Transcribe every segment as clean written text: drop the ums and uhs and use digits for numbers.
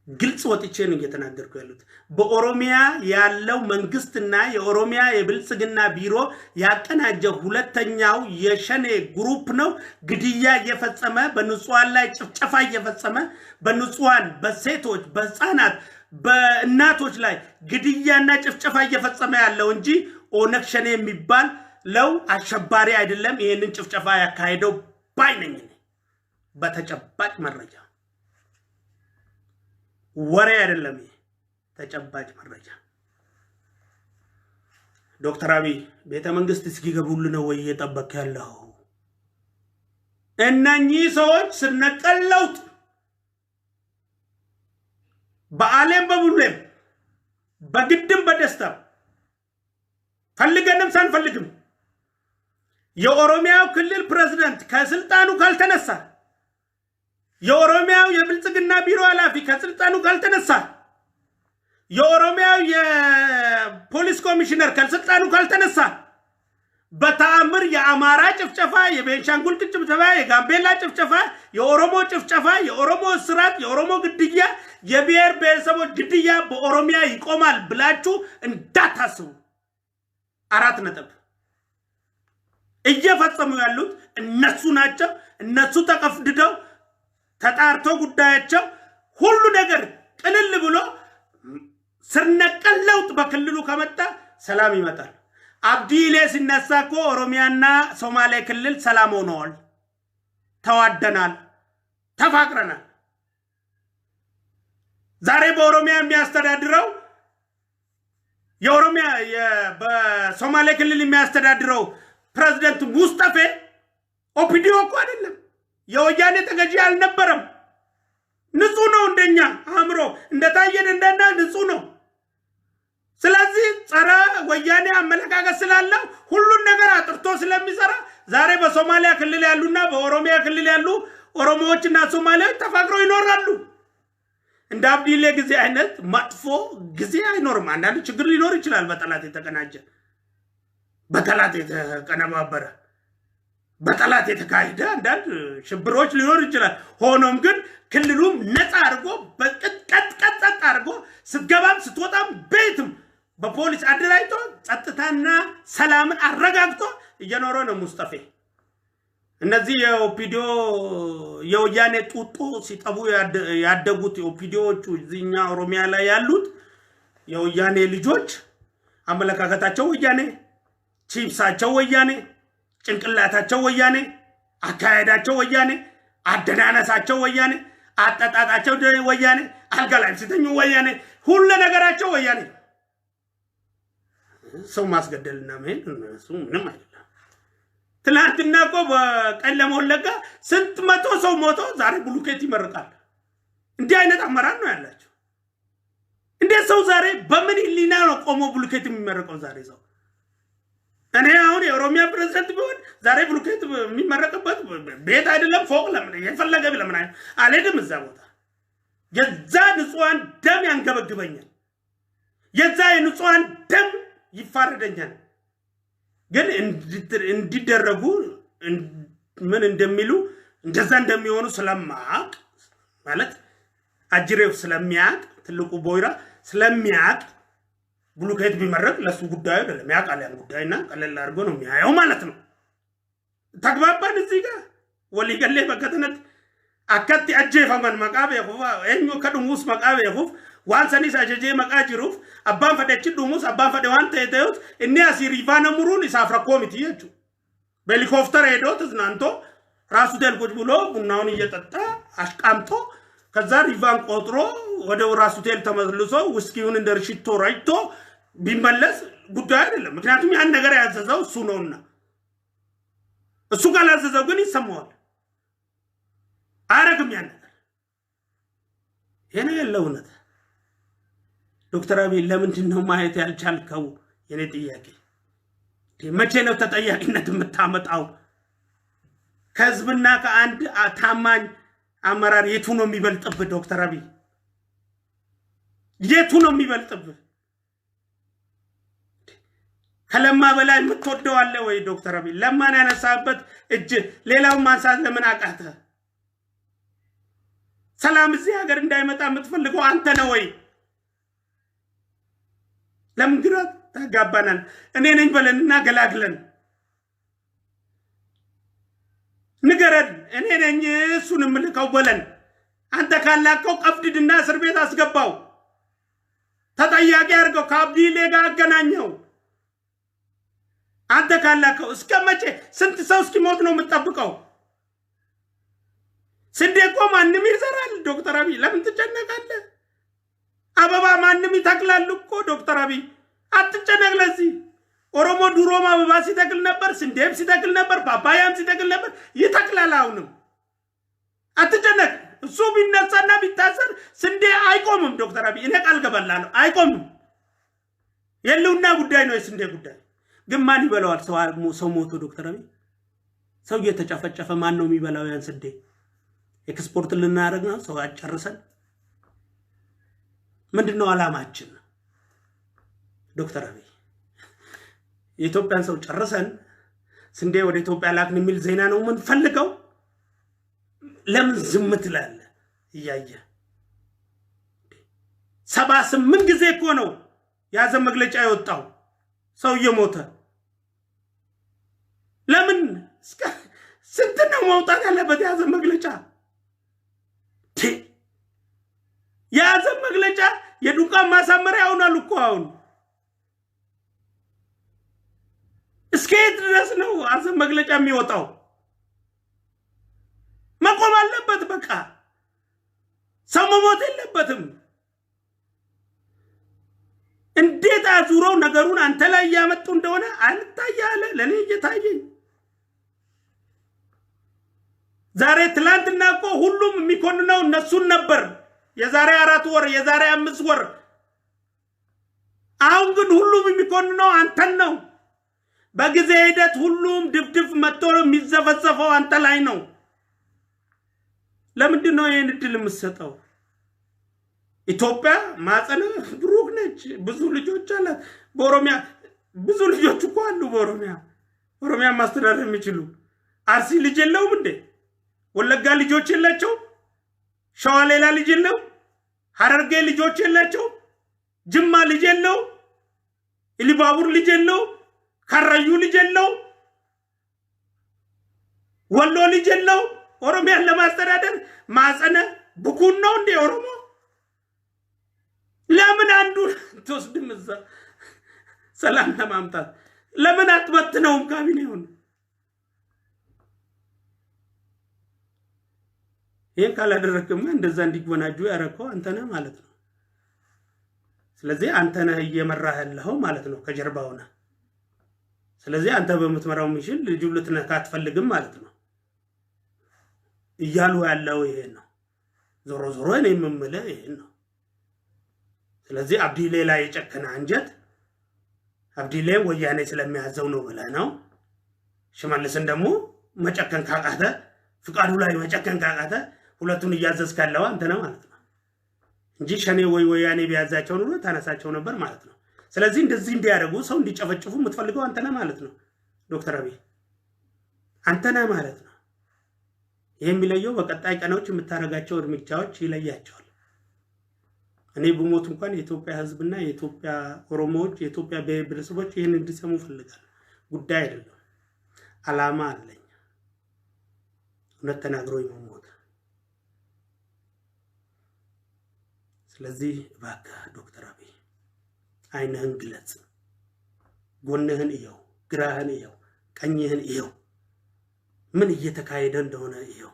ግልጽ ወጥቼ ነው እየተናገርኩ ያሉት በኦሮሚያ ያለው መንግስትና የኦሮሚያ የብልጽግና ቢሮ ያቀናጀው ሁለተኛው የሸኔ ግሩፕ ነው ግድያ እየፈጸመ በንጹሃን ላይ ጭፍጨፋ እየፈጸመ በንጹሃን በሴቶች በህፃናት በእናቶች ላይ ግድያና ጭፍጨፋ እየፈጸመ ያለው እንጂ ኦነግ ሸኔ የሚባል ለው አሸባሪ አይደለም ይሄንን ጭፍጨፋ ያካሄደው ባይነኝ በተጨባጭ መረጃ ወሬ አይደለም ተጨባጭ መረጃ ዶክተር አብይ ቤተ መንግስት እስኪገቡልን ነው ወይ እየጠበቀ ያለው እነኚህ ሰዎች ስነቀለውት በአለም በሙሉም በግድም በደስታ ፈልገንም ሳንፈልግም የኦሮሚያው ክልል ፕሬዝዳንት ከስልጣኑ ካልተነሳ የኦሮሚያው የብልጽግና ቢሮ ኃላፊ ከስልጣኑ ካልተነሳ የኦሮሚያው የፖሊስ ኮሚሽነር ከስልጣኑ ካልተነሳ በተአምር የአማራ ጭፍጨፋ የቤንሻንጉል ጭፍጨፋ የጋምቤላ ጭፍጨፋ የኦሮሞ ጭፍጨፋ የኦሮሞ እስራት የኦሮሞ ግድያ የብሔር ብሔረሰቦች ግድያ በኦሮሚያ ይቆማል ብላችሁ እንዳታስቡ አራት ነጥብ እየፈጸሙ ያሉት እነሱ ናቸው እነሱ ተቀፍድደው ተጣርቶ ጉዳያቸው ሁሉ ነገር ቅልል ብሎ ስርነቀል ለውጥ በክልሉ ከመጣ ሰላም ይመጣል አብዲሌ ሲነሳኮ ኦሮሚያና ሶማሌ ክልል ሰላም ሆነዋል ተዋደናል ተፋቅረናል ዛሬ በኦሮሚያ የሚያስተዳድረው የኦሮሚያ በሶማሌ ክልል የሚያስተዳድረው ፕሬዝዳንት ሙስጠፌ ኦፒዲዮ እኮ አይደለም የወያኔ ተገዢ አልነበረም ንጹህ ነው እንደኛ አምሮ እንደታየን እንደና ንጹህ ነው ስለዚህ ጸረ ወያኔ አመለካከት ስላለው ሁሉን ነገር አጥርቶ ስለሚሰራ ዛሬ በሶማሊያ ክልል ያሉና በኦሮሚያ ክልል ያሉ ኦሮሞዎችና ሶማሌዎች ተፋቅረው ይኖራሉ እንደ አብዲሌ ጊዜ አይነት ማጥፎ ጊዜ አይኖርም አንዳንድ ችግር ሊኖር ይችላል በጠላት የተቀናጀ በጠላት የተቀነባበረ በጠላት የተካሄደ አንዳንድ ሽብሮች ሊኖር ይችላል ሆኖም ግን ክልሉም ነፃ አድርጎ በቀጥቀጥ አድርጎ ስትገባም ስትወጣም ቤትም በፖሊስ አደራጅቶ ጸጥታና ሰላምን አረጋግጦ እየኖረ ነው ሙስጠፌ እነዚህ የኦፒዲዮ የወያኔ ጡጦ ሲጠቡ ያደጉት የኦፒዲዮቹ እዚህኛ ኦሮሚያ ላይ ያሉት የወያኔ ልጆች አመለካከታቸው ወያኔ ቺፕሳቸው ወያኔ ጭንቅላታቸው ወያኔ አካሄዳቸው ወያኔ አደናነሳቸው ወያኔ አጣጣጣቸው ወያኔ አልጋላይ ሲተኙ ወያኔ ሁሉ ነገራቸው ወያኔ ሰው ማስገደልና ምን እሱ ምንም አይደለም ትላንትና እኮ በቀለም ወለጋ ስንት መቶ ሰው ሞቶ ዛሬ ብሉኬት ይመርቃል እንዲህ አይነት አመራር ነው ያላቸው እንዴ ሰው ዛሬ በምን ሊና ነው ቆሞ ብሉኬት የሚመርቀው ዛሬ ሰው እኔ አሁን የኦሮሚያ ፕሬዝዳንት ቢሆን ዛሬ ብሉኬት የሚመረቅበት ቤት አይደለም ፎቅ ለምን የፈለገ ለምን አልሄድም እዛ ቦታ የዛ ንጹሃን ደም ያንገበግበኛል የዛ ንጹሃን ደም ይፋረደኛል ግን እንዲደረጉ ምን እንደሚሉ እንደዛ እንደሚሆኑ ስለማቅ ማለት አጅሬው ስለሚያቅ ትልቁ ቦይራ ስለሚያቅ ብሉኬት ቢመረቅ ለሱ ጉዳዩ አይደለም ያቃል ያን ጉዳይና ቀለል አድርጎ ነው የሚያየው ማለት ነው ተግባባን እዚህ ጋር ወሊገሌ በከተነት አከቲ አጀፈመን መቃበ ይሁፋ እኞ ከዱሙስ መቃበ ይሁፍ ዋንሰኒስ አጀጄ መቃጅሩፍ አባን ፈደች ዱሙስ አባን ፈደ ዋንተ የተዩት እኔ አሲሪፋነ ሙሩን ይሳፍራ ኮሚቴ ይቹ በሄሊኮፕተር ሄዶ ተዝናንቶ ራሱ ደልቆጭ ብሎ ቡናውን እየጠጣ አሽቃምጦ ከዛ ሪቫን ቆጥሮ ወደ ራሱ ሆቴል ተመልሶ ውስኪውን እንደርሽቶ ራይቶ ቢመለስ ጉዳይ አይደለም ምክንያቱም ያን ነገር ያዘዘው እሱ ነውና እሱ ጋር ያዘዘው ግን ይሰማዋል አረግም ያን ነገር የኔ ያለውነት ዶክተር አብይ ለምንድን ነው ማየት ያልቻልከው የኔ ጥያቄ መቼ ነው ተጠያቂነት የምታመጣው ከህዝብና ከአንድ ታማኝ አመራር የቱ ነው የሚበልጥብህ ዶክተር አብይ የቱ ነው የሚበልጥብህ ከለማ በላይ የምትወደው አለ ወይ ዶክተር አብይ ለማን ያነሳበት እጅ ሌላው ማንሳት ለምን አቃተ ሰላም እዚህ ሀገር እንዳይመጣ የምትፈልገው አንተ ነህ ወይ? ለምን ግራ ተጋባናል? እኔ ነኝ በለንና ገላግለን ንገረን። እኔ ነኝ እሱን ምልከው በለን። አንተ ካላከው ቀፍድድና እስር ቤት አስገባው። ተጠያቂ አድርገው ከአብዲሌ ጋር አገናኘው። አንተ ካላከው እስከ መቼ? ስንት ሰው እስኪሞት ነው የምትጠብቀው? ስንዴ እኮ ማንም ይዘራል። ዶክተር አብይ ለምን ትጨነቃለህ? አበባ ማንም ይተክላል እኮ ዶክተር አብይ አትጨነቅ። ለዚህ ኦሮሞ ድሮም አበባ ሲተክል ነበር፣ ስንዴም ሲተክል ነበር፣ ፓፓያም ሲተክል ነበር፣ ይተክላል አሁንም። አትጨነቅ። እሱ ቢነሳና ቢታሰር ስንዴ አይቆምም። ዶክተር አብይ እኔ ቃል ገባላለሁ አይቆምም። የለውና ጉዳይ ነው የስንዴ ጉዳይ። ግን ማን ይበላዋል? ሰው ሞቶ ዶክተር አብይ ሰው እየተጨፈጨፈ ማን ነው የሚበላው ያን ስንዴ? ኤክስፖርት ልናደርግ ነው ሰው አጨርሰን? ምንድነው አላማችን? ዶክተር አብይ የኢትዮጵያን ሰው ጨርሰን ስንዴ ወደ ኢትዮጵያ ላክን የሚል ዜና ነው የምንፈልገው? ለምን ዝም ትላለህ? እያየ 78 ጊዜ እኮ ነው ያዘ መግለጫ የወጣው ሰው እየሞተ። ለምን ስንት ነው መውጣት ያለበት ያዘ መግለጫ? ያዘ መግለጫ የዱቃን ማሳመሪያ ይሆናል እኮ አሁን። እስከየት ድረስ ነው ያዘ መግለጫ የሚወጣው? መቆም አለበት በቃ። ሰው መሞት የለበትም። እንዴት አዙረው ነገሩን አንተ ላይ ያመጡ እንደሆነ አልታያለ። ለኔ እየታየኝ ዛሬ ትላንትና እኮ ሁሉም የሚኮንነው እነሱን ነበር። የዛሬ 4 ወር የዛሬ 5 ወር። አሁን ግን ሁሉም የሚኮንነው አንተን ነው። በጊዜ ሂደት ሁሉም ድፍድፍ መጥቶ የሚዘፈዘፈው አንተ ላይ ነው። ለምንድን ነው ይሄን እድል የምትሰጠው? ኢትዮጵያ ማጸነ ብሩክ ነች። ብዙ ልጆች አላት። በኦሮሚያ ብዙ ልጆች እኮ አሉ። በኦሮሚያ ማስተዳደር የሚችሉ አርሲ ልጅ የለውም እንዴ? ወለጋ ልጆች የላቸው? ሸዋ ሌላ ልጅ የለው? ሐረርጌ ልጆች የላቸው? ጅማ ልጅ የለው? ኢሉባቡር ልጅ የለው? ካራዩ ልጅ የለው? ወሎ ልጅ የለው? ኦሮሚያን ለማስተዳደር ማጸነ ብኩን ነው እንዴ ኦሮሞ? ለምን አንዱ ተወስድም እዛ ሰላም ለማምጣት ለምን አትበትነውም ካቢኔውን? ይሄን ካላደረክማ እንደዛ እንዲጎናጁ ያረከው አንተ ነህ ማለት ነው። ስለዚህ አንተ ነህ እየመራህ ያለኸው ማለት ነው ከጀርባው ነህ። ስለዚህ አንተ በመትመራው ሚሽን ልጁ ልትነካ አትፈልግም ማለት ነው እያሉ ያለው ይሄ ነው። ዞሮ ዞሮ እኔ የምምልህ ይሄ ነው። ስለዚህ አብዲሌ ላይ የጨከነ አንጀት አብዲሌ ወያኔ ስለሚያዘው ነው ብለህ ነው። ሽመልስን ደግሞ መጨከን ካቃተ ፍቃዱ ላይ መጨከን ካቃተ ሁለቱን እያዘዝክ ያለው አንተ ነህ ማለት ነው እንጂ ሸኔ ወያኔ ቢያዛቸው ነው ታነሳቸው ነበር ማለት ነው። ስለዚህ እንደዚህ እንዲያደርጉ ሰው እንዲጨፈጭፉ የምትፈልገው አንተ ነህ ማለት ነው ዶክተር አብይ አንተ ነህ ማለት ነው። ይሄ የሚለየው በቀጣይ ቀኖች የምታረጋቸው እርምጃዎች ይለያቸዋል። እኔ በሞት እንኳን የኢትዮጵያ ህዝብና የኢትዮጵያ ኦሮሞዎች የኢትዮጵያ ብሔረሰቦች ይሄን እንዲሰሙ ፈልጋለሁ። ጉዳይ አይደለም፣ አላማ አለኝ። እውነት ተናግሮ ይሞት። ስለዚህ እባክህ ዶክተር አብይ አይንህን ግለጽ፣ ጎንህን እየው፣ ግራህን እየው፣ ቀኝህን እየው፣ ምን እየተካሄደ እንደሆነ እየው።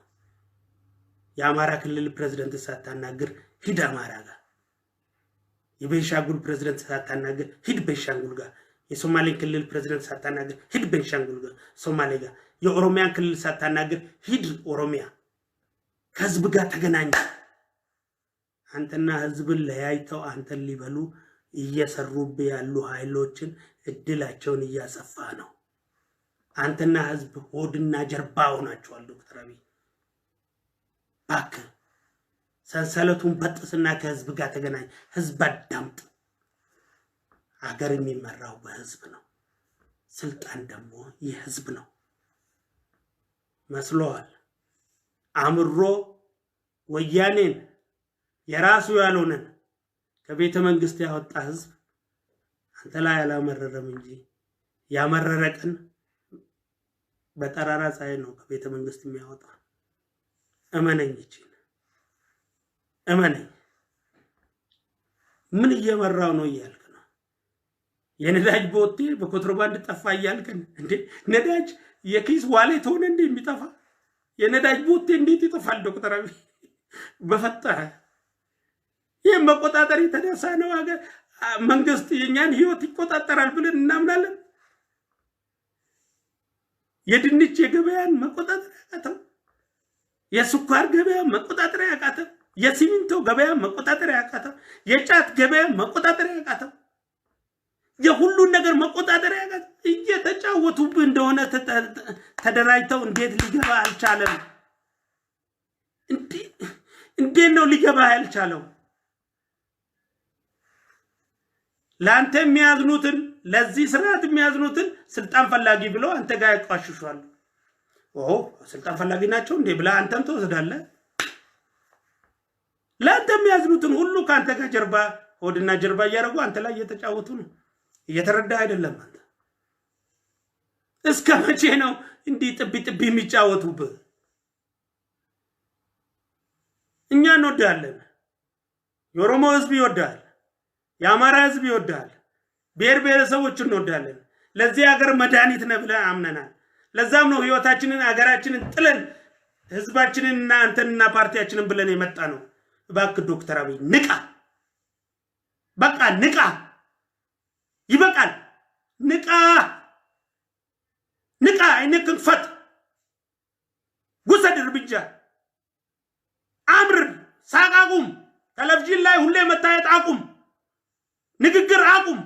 የአማራ ክልል ፕሬዝዳንት ሳታናግር ሂድ አማራ ጋር፣ የቤንሻንጉል ፕሬዝዳንት ሳታናግር ሂድ ቤንሻንጉል ጋር፣ የሶማሌ ክልል ፕሬዝዳንት ሳታናግር ሂድ ቤንሻንጉል ጋር ሶማሌ ጋር፣ የኦሮሚያ ክልል ሳታናግር ሂድ ኦሮሚያ። ከህዝብ ጋር ተገናኝ። አንተና ህዝብን ለያይተው አንተን ሊበሉ እየሰሩብ ያሉ ኃይሎችን እድላቸውን እያሰፋ ነው። አንተና ህዝብ ሆድና ጀርባ ሆናችኋል። ዶክተር አብይ እባክህ ሰንሰለቱን በጥስና ከህዝብ ጋር ተገናኝ። ህዝብ አዳምጥ። ሀገር የሚመራው በህዝብ ነው። ስልጣን ደግሞ የህዝብ ነው። መስሎሃል? አምሮ ወያኔን የራሱ ያልሆነን ከቤተ መንግስት ያወጣ ህዝብ አንተ ላይ አላመረረም እንጂ ያመረረቀን በጠራራ ፀሐይ ነው ከቤተ መንግስት የሚያወጣ። እመነኝ እመነኝ። ምን እየመራው ነው እያልክ ነው? የነዳጅ ቦቴ በኮንትሮባንድ ጠፋ እያልከን እንዴ? ነዳጅ የኪስ ዋሌት ሆነ እንዴ የሚጠፋ? የነዳጅ ቦቴ እንዴት ይጠፋል? ዶክተር አብይ በፈጠረ ይህ መቆጣጠር የተነሳ ነው ሀገር መንግስት የኛን ህይወት ይቆጣጠራል ብለን እናምናለን? የድንች የገበያን መቆጣጠር ያቃተው፣ የስኳር ገበያ መቆጣጠር ያቃተው፣ የሲሚንቶ ገበያ መቆጣጠር ያቃተው፣ የጫት ገበያ መቆጣጠር ያቃተው፣ የሁሉን ነገር መቆጣጠር ያቃተው እየተጫወቱብህ እንደሆነ ተደራጅተው እንዴት ሊገባ አልቻለም? እንዴት ነው ሊገባ ያልቻለው? ለአንተ የሚያዝኑትን ለዚህ ስርዓት የሚያዝኑትን ስልጣን ፈላጊ ብለው አንተ ጋር ያቋሽሻሉ። ስልጣን ፈላጊ ናቸው እንዴ ብለህ አንተም ትወስዳለህ። ለአንተ የሚያዝኑትን ሁሉ ከአንተ ጋር ጀርባ ሆድና ጀርባ እያደረጉ አንተ ላይ እየተጫወቱ ነው። እየተረዳ አይደለም አንተ። እስከ መቼ ነው እንዲህ ጥቢ የሚጫወቱብህ? እኛ እንወዳለን። የኦሮሞ ህዝብ ይወዳል። የአማራ ህዝብ ይወዳል። ብሔር ብሔረሰቦች እንወዳለን። ለዚህ ሀገር መድኃኒት ነው ብለን አምነናል። ለዛም ነው ህይወታችንን ሀገራችንን ጥለን ህዝባችንንና አንተንና ፓርቲያችንን ብለን የመጣ ነው። እባክህ ዶክተር አብይ ንቃ፣ በቃ ንቃ፣ ይበቃል፣ ንቃ፣ ንቃ፣ አይንክን ፈት፣ ውሰድ እርምጃ፣ አምር፣ ሳቅ አቁም፣ ቴሌቪዥን ላይ ሁሌ መታየት አቁም፣ ንግግር አቁም፣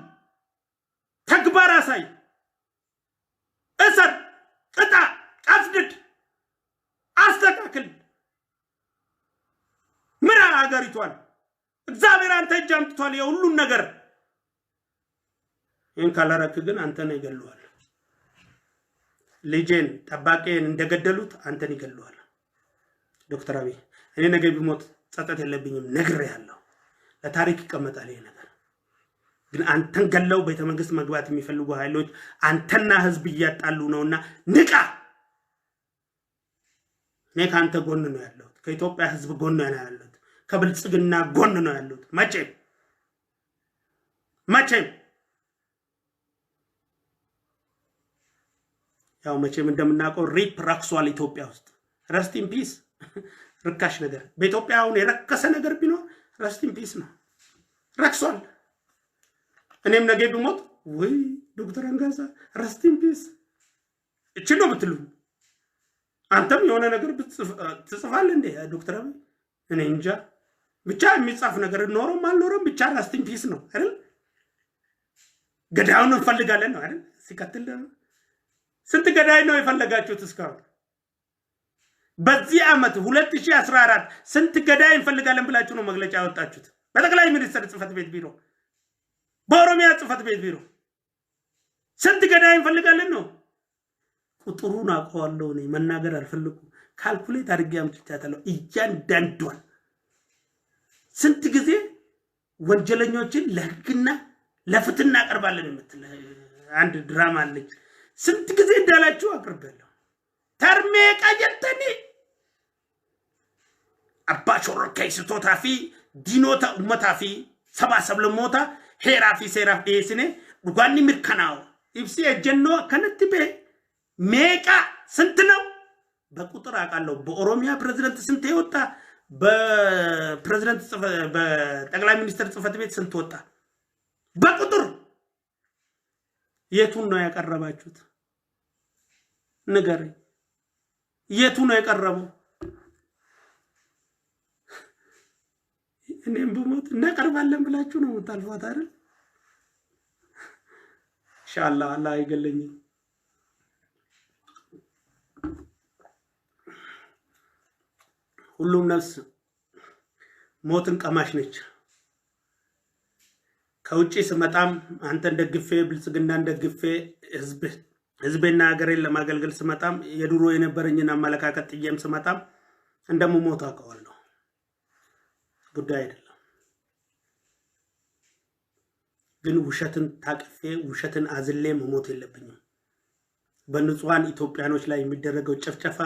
ተግባር አሳይ፣ እሰር፣ ቅጣ፣ አስድድ፣ አስተካክል፣ ምራ ሀገሪቷን። እግዚአብሔር አንተ እጅ አምጥቷል የሁሉን ነገር። ይህን ካላረክ ግን አንተን ይገሉዋል። ልጄን ጠባቄን እንደገደሉት አንተን ይገሉዋል። ዶክተር አብይ እኔ ነገ ቢሞት ጸጸት የለብኝም፣ ነግሬሃለሁ። ለታሪክ ይቀመጣል ይሄ ነገር። ግን አንተን ገለው ቤተ መንግስት መግባት የሚፈልጉ ኃይሎች አንተና ህዝብ እያጣሉ ነውና ንቃ። እኔ ካንተ ጎን ነው ያለሁት፣ ከኢትዮጵያ ህዝብ ጎን ነው ያለሁት፣ ከብልጽግና ጎን ነው ያለሁት። መቼም ያው መቼም እንደምናውቀው ሪፕ ረክሷል ኢትዮጵያ ውስጥ። ረስት ኢን ፒስ ርካሽ ነገር በኢትዮጵያ አሁን የረከሰ ነገር ቢኖር ረስት ኢን ፒስ ነው። ረክሷል። እኔም ነገ ቢሞት ወይ ዶክተር አንጋሳ ረስት ኢን ፒስ እቺ ነው ብትሉኝ፣ አንተም የሆነ ነገር ትጽፋለህ እንዴ ዶክተር አብይ? እኔ እንጃ። ብቻ የሚጻፍ ነገር ኖሮም አልኖረም ብቻ ረስት ኢን ፒስ ነው አይደል? ገዳዩን እንፈልጋለን ነው አይደል? ሲከተል ስንት ገዳይ ነው የፈለጋችሁት እስካሁን? በዚህ ዓመት 2014 ስንት ገዳይ እንፈልጋለን ብላችሁ ነው መግለጫ ያወጣችሁት? በጠቅላይ ሚኒስትር ጽህፈት ቤት ቢሮ፣ በኦሮሚያ ጽህፈት ቤት ቢሮ ስንት ገዳይ እንፈልጋለን ነው? ቁጥሩን አውቀዋለሁ እኔ መናገር አልፈልኩም። ካልኩሌት አድርጌ አምጥቻለሁ እያንዳንዷን። ስንት ጊዜ ወንጀለኞችን ለህግና ለፍትህ እናቀርባለን የምትል አንድ ድራማ አለች። ስንት ጊዜ እንዳላችሁ አቅርቤያለሁ። ተርሜ ቀጀልተኒ አባ ሾርካይ ስቶታፊ ዲኖታ ኡመታፊ ሰባሰብ ለሞታ ሄራፊ ሴራፍ ዴስኔ ዱጋኒ ምርከናው ኢብሲ እጀኖ ከነትበ ሜቃ ስንት ነው በቁጥር አውቃለሁ። በኦሮሚያ ፕሬዝዳንት ስንት ይወጣ፣ በፕሬዝዳንት በጠቅላይ ሚኒስትር ጽህፈት ቤት ስንት ወጣ በቁጥር። የቱን ነው ያቀረባችሁት? ንገረኝ። የቱ ነው የቀረበው? እኔም ብሞት እናቀርባለን ብላችሁ ነው የምታልፏት አይደል? ኢንሻአላህ አላህ አይገለኝም። ሁሉም ነፍስ ሞትን ቀማሽ ነች። ከውጪ ስመጣም አንተን ደግፌ ብልጽግናን ደግፌ ህዝቤና ሀገሬን ለማገልገል ስመጣም የድሮ የነበረኝን አመለካከት ጥዬም ስመጣም እንደምሞት አውቀዋለሁ። ጉዳይ አይደለም። ግን ውሸትን ታቅፌ ውሸትን አዝሌ መሞት የለብኝም። በንጹሃን ኢትዮጵያኖች ላይ የሚደረገው ጭፍጨፋ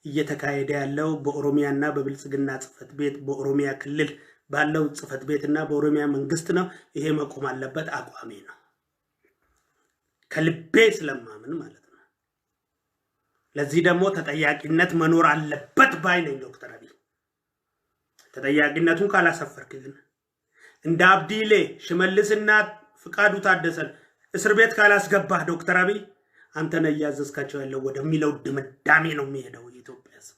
እየተካሄደ ያለው በኦሮሚያና በብልጽግና ጽፈት ቤት በኦሮሚያ ክልል ባለው ጽፈት ቤትና በኦሮሚያ መንግስት ነው። ይሄ መቆም አለበት አቋሜ ነው። ከልቤ ስለማምን ማለት ነው። ለዚህ ደግሞ ተጠያቂነት መኖር አለበት ባይ ነኝ ዶክተር አብይ። ተጠያቂነቱን ካላሰፈርክ ግን እንደ አብዲሌ ሽመልስና ፍቃዱ ታደሰን እስር ቤት ካላስገባህ ዶክተር አብይ አንተ ነህ እያዘዝካቸው ያለው ወደሚለው ድምዳሜ ነው የሚሄደው የኢትዮጵያ ሕዝብ።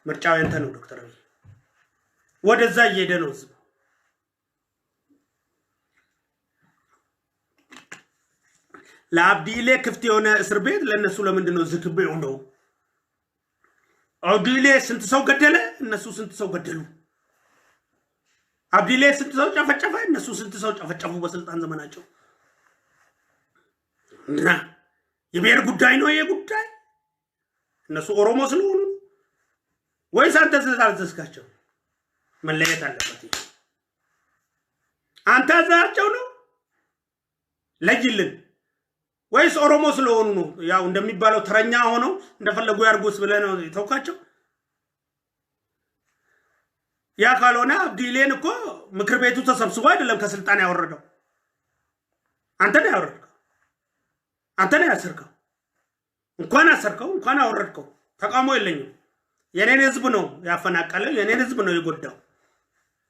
ምርጫው ያንተ ነው ዶክተር አብይ። ወደዛ እየሄደ ነው ሕዝብ። ለአብዲሌ ክፍት የሆነ እስር ቤት ለነሱ ለምንድን ነው ዝግብ የሆነው? አብዲሌ ስንት ሰው ገደለ? እነሱ ስንት ሰው ገደሉ? አብዲሌ ስንት ሰው ጨፈጨፈ? እነሱ ስንት ሰው ጨፈጨፉ በስልጣን ዘመናቸው? እና የብሔር ጉዳይ ነው ይሄ ጉዳይ? እነሱ ኦሮሞ ስለሆኑ ወይስ አንተ ስለታዘዝካቸው? መለየት አለበት። አንተ አዛቸው ነው ለጅልን ወይስ ኦሮሞ ስለሆኑ ነው? ያው እንደሚባለው ተረኛ ሆነው እንደፈለጉ ያርጉስ ብለህ ነው የተውካቸው? ያ ካልሆነ አብዲሌን እኮ ምክር ቤቱ ተሰብስቦ አይደለም ከስልጣን ያወረደው። አንተ ነው ያወረድከው። አንተ ነው ያሰርከው። እንኳን አሰርከው እንኳን አወረድከው ተቃውሞ የለኝም። የኔን ህዝብ ነው ያፈናቀለው፣ የኔን ህዝብ ነው የጎዳው።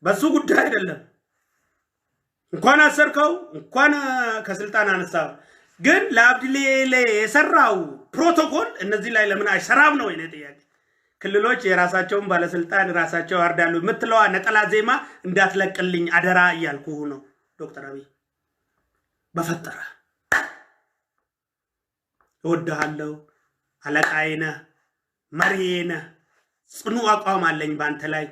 በሱ ጉዳይ አይደለም። እንኳን አሰርከው እንኳን ከስልጣን አነሳው። ግን ለአብዲሌ የሰራው ፕሮቶኮል እነዚህ ላይ ለምን አይሰራም ነው የኔ ጥያቄ። ክልሎች የራሳቸውን ባለስልጣን ራሳቸው ያርዳሉ የምትለዋ ነጠላ ዜማ እንዳትለቅልኝ አደራ እያልኩ ነው ዶክተር አብይ። በፈጠረ እወድሃለሁ፣ አለቃዬ ነህ፣ መሪዬ ነህ፣ ጽኑ አቋም አለኝ ባንተ ላይ።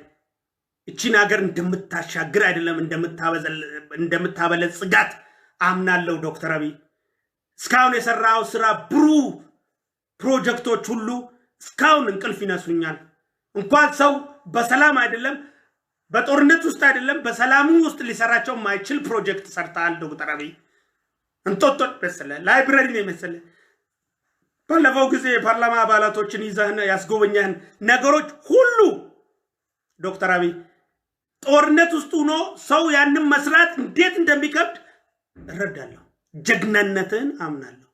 እቺን ሀገር እንደምታሻግር አይደለም እንደምታበለጽጋት አምናለሁ ዶክተር አብይ። እስካሁን የሰራው ስራ ብሩህ ፕሮጀክቶች ሁሉ እስካሁን እንቅልፍ ይነሱኛል። እንኳን ሰው በሰላም አይደለም በጦርነት ውስጥ አይደለም በሰላሙ ውስጥ ሊሰራቸው የማይችል ፕሮጀክት ሰርተሃል ዶክተር አብይ። እንጦጦ መሰለ ላይብረሪ ነው መሰለ። ባለፈው ጊዜ የፓርላማ አባላቶችን ይዘህና ያስጎበኛህን ነገሮች ሁሉ ዶክተር አብይ ጦርነት ውስጥ ሆኖ ሰው ያንን መስራት እንዴት እንደሚከብድ እረዳለሁ። ጀግናነትን አምናለሁ።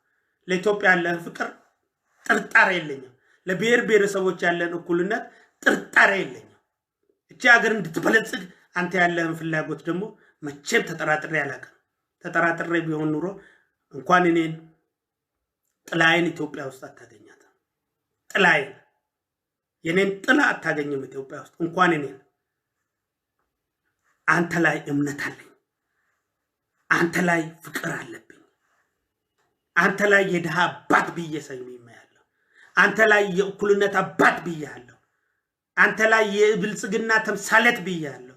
ለኢትዮጵያ ያለህ ፍቅር ጥርጣሬ የለኝም። ለብሔር ብሔረሰቦች ያለን እኩልነት ጥርጣሬ የለኝም። እቺ ሀገር እንድትበለጽግ አንተ ያለህን ፍላጎት ደግሞ መቼም ተጠራጥሬ አላውቅም። ተጠራጥሬ ቢሆን ኑሮ እንኳን እኔን ጥላዬን ኢትዮጵያ ውስጥ አታገኛትም። ጥላዬን የኔን ጥላ አታገኝም ኢትዮጵያ ውስጥ እንኳን እኔን። አንተ ላይ እምነት አለኝ። አንተ ላይ ፍቅር አለብኝ። አንተ ላይ የድሃ አባት ብዬ ሰይሜያለሁ። አንተ ላይ የእኩልነት አባት ብያለሁ። አንተ ላይ የብልጽግና ተምሳሌት ብያለሁ።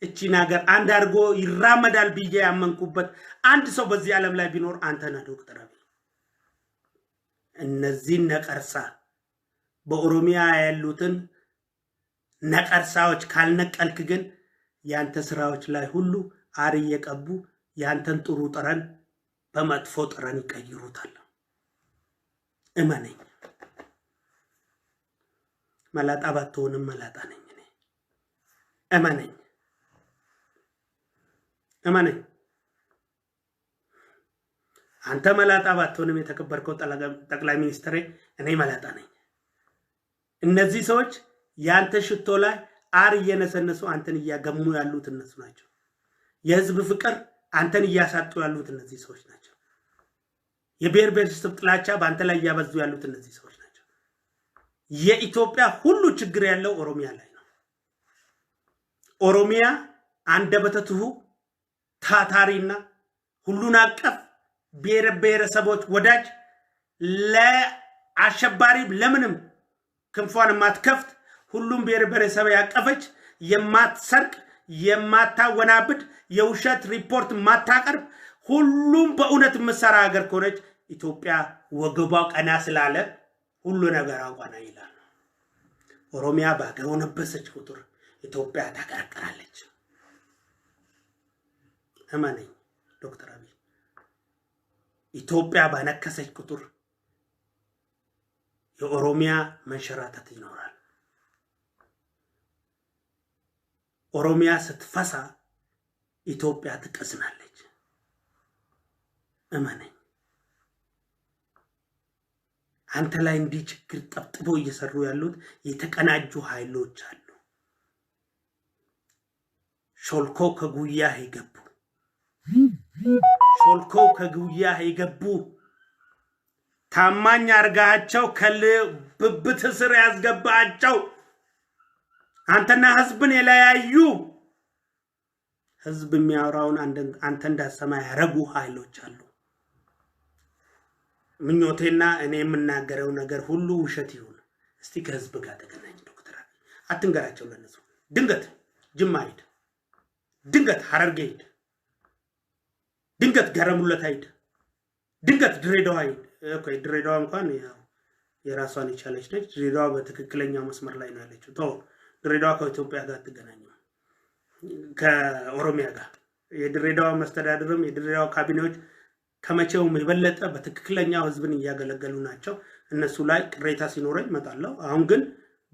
እቺን ሀገር አንድ አድርጎ ይራመዳል ብዬ ያመንኩበት አንድ ሰው በዚህ ዓለም ላይ ቢኖር አንተ ነህ ዶክተር አብይ። እነዚህ ነቀርሳ በኦሮሚያ ያሉትን ነቀርሳዎች ካልነቀልክ ግን ያንተ ስራዎች ላይ ሁሉ አር እየቀቡ ያንተን ጥሩ ጠረን በመጥፎ ጠረን ይቀይሩታል። እመነኝ። መላጣ ባትሆንም መላጣ ነኝ እኔ። እመነኝ። አንተ መላጣ ባትሆንም የተከበርከው ጠቅላይ ሚኒስትር እኔ መላጣ ነኝ። እነዚህ ሰዎች ያንተ ሽቶ ላይ አር እየነሰነሱ አንተን እያገሙ ያሉት እነሱ ናቸው። የህዝብ ፍቅር አንተን እያሳጡ ያሉት እነዚህ ሰዎች ናቸው። የብሔር ብሔረሰብ ጥላቻ በአንተ ላይ እያበዙ ያሉት እነዚህ ሰዎች ናቸው። የኢትዮጵያ ሁሉ ችግር ያለው ኦሮሚያ ላይ ነው። ኦሮሚያ አንደበተ ርቱዕ ታታሪና ሁሉን አቀፍ ብሔር ብሔረሰቦች ወዳጅ ለአሸባሪ ለምንም ክንፏን ማትከፍት ሁሉም ብሔር ብሔረሰብ ያቀፈች የማትሰርቅ የማታወናብድ የውሸት ሪፖርት ማታቀርብ ሁሉም በእውነት መሰራ ሀገር ከሆነች ኢትዮጵያ ወገቧ ቀና ስላለ ሁሉ ነገር አቋና ይላል። ኦሮሚያ ባገውነበሰች ቁጥር ኢትዮጵያ ታቀረቀራለች። እመነኝ ዶክተር አብይ ኢትዮጵያ ባነከሰች ቁጥር የኦሮሚያ መንሸራተት ይኖራል። ኦሮሚያ ስትፈሳ ኢትዮጵያ ትቀስናለች። እመነኝ አንተ ላይ እንዲህ ችግር ጠብጥቦ እየሰሩ ያሉት የተቀናጁ ኃይሎች አሉ። ሾልኮ ከጉያ ይገቡ ሾልኮ ከጉያ ይገቡ ታማኝ አርጋቸው ከልብብት ስር ያስገባቸው አንተና ህዝብን የለያዩ ህዝብ የሚያወራውን አንተ እንዳሰማ ያረጉ ኃይሎች አሉ። ምኞቴና እኔ የምናገረው ነገር ሁሉ ውሸት ይሁን እስቲ ከህዝብ ጋር ተገናኝ ዶክተር አብይ አትንገራቸው ለነሱ። ድንገት ጅማ ሄድ፣ ድንገት ሐረርጌ ሄድ፣ ድንገት ገረሙለት ሄድ፣ ድንገት ድሬዳዋ ሄድ። ኦኬ ድሬዳዋ እንኳን ያው የራሷን የቻለች ነች። ድሬዳዋ በትክክለኛው መስመር ላይ ነው ያለችው። ተው ድሬዳዋ ከኢትዮጵያ ጋር ተገናኙ ከኦሮሚያ ጋር። የድሬዳዋ መስተዳድርም የድሬዳዋ ካቢኔዎች ከመቼውም የበለጠ በትክክለኛው ህዝብን እያገለገሉ ናቸው። እነሱ ላይ ቅሬታ ሲኖረኝ እመጣለሁ። አሁን ግን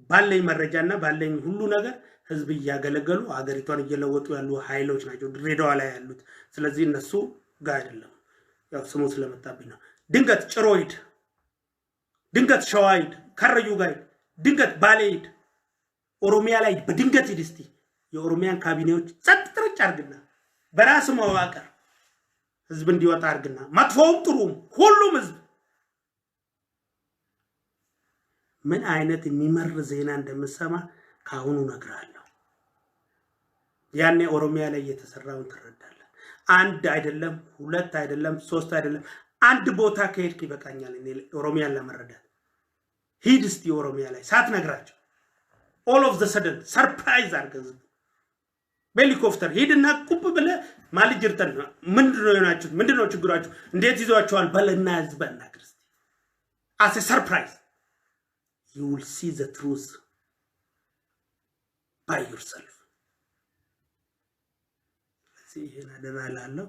ባለኝ መረጃና ባለኝ ሁሉ ነገር ህዝብ እያገለገሉ አገሪቷን እየለወጡ ያሉ ኃይሎች ናቸው ድሬዳዋ ላይ ያሉት። ስለዚህ እነሱ ጋር አይደለም ያው ስሙ ስለመጣብኝ ነው። ድንገት ጭሮ ሂድ፣ ድንገት ሸዋ ሂድ፣ ከረዩ ጋር ሂድ፣ ድንገት ባሌ ሂድ፣ ኦሮሚያ ላይ በድንገት ሂድ። እስቲ የኦሮሚያን ካቢኔዎች ጸጥ ጥርጭ አርግና በራስ መዋቅር ህዝብ እንዲወጣ አርግና መጥፎውም ጥሩም ሁሉም ህዝብ ምን አይነት የሚመር ዜና እንደምሰማ ካሁኑ ነግራለሁ። ያኔ ኦሮሚያ ላይ የተሰራውን ትረዳለህ። አንድ አይደለም ሁለት አይደለም ሶስት አይደለም አንድ ቦታ ከሄድክ ይበቃኛል እኔ ኦሮሚያን ለመረዳት። ሂድ እስቲ ኦሮሚያ ላይ ሳትነግራቸው all of the sudden ሰርፕራይዝ አርገዝ በሄሊኮፕተር ሄድና ቁብ ብለ ማልጅርተን ምንድነው የሆናችሁት? ምንድነው ችግራችሁ? እንዴት ይዟችኋል? በለና ህዝብና ክርስቲ as a surprise you will see the truth by yourself። See here, I don't know.